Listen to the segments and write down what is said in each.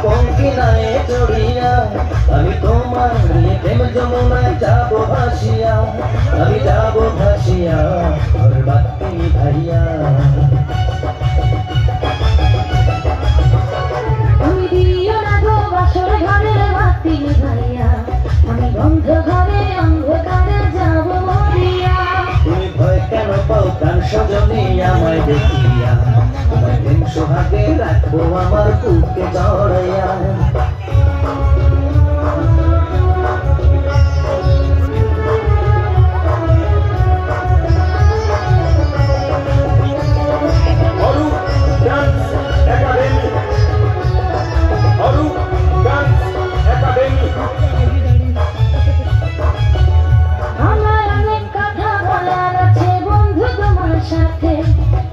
পঙ্কিনায় চড়িয়া আমি তোমার নিয়ে প্রেম যমুনায় যাবো ভাসিয়া, আমি যাবো ভাসিয়া ঘর বাতি ভাইয়া। তুমি দিও না গো বাসর ঘরের বাতি ভাইয়া, আমি বন্ধ ঘরে অন্ধকারে যাব মরিয়া। তুমি ভয় কেন পাও কান সজনী আমায় দেখিয়া, তোমায় প্রেম সোহাগে রাখবো আমার বুকে জড়াইয়া। আমার অনেক কথা বলার আছে বন্ধু তোমার সাথে,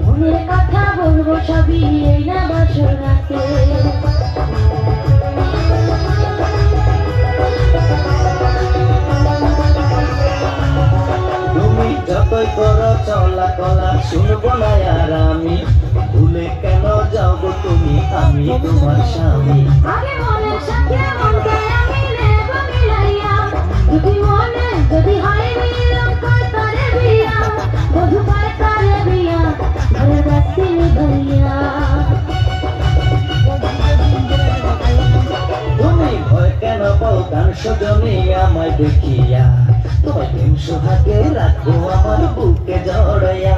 মনের কথা বলবো সবই এই না বাসর রাতে। তুমি যতই করো চলা কলা শুনবো না আর আমি, ভুলে কেন যাও গো তুমি আমি তোমার স্বামী। আগে মনের সাথে মনকে আমি নেব মিলাইয়া, যদি মনে যদি হয় মিলন কর তারে বিয়া, বধু কর তারে বিয়া ঘরে বাতি ভাইয়া। তুমি ভয় কেন পাও কান সজনী আমায় দেখিয়া, তোমায় প্রেম সোহাগে রাখবো আমার বুকে জড়াইয়া।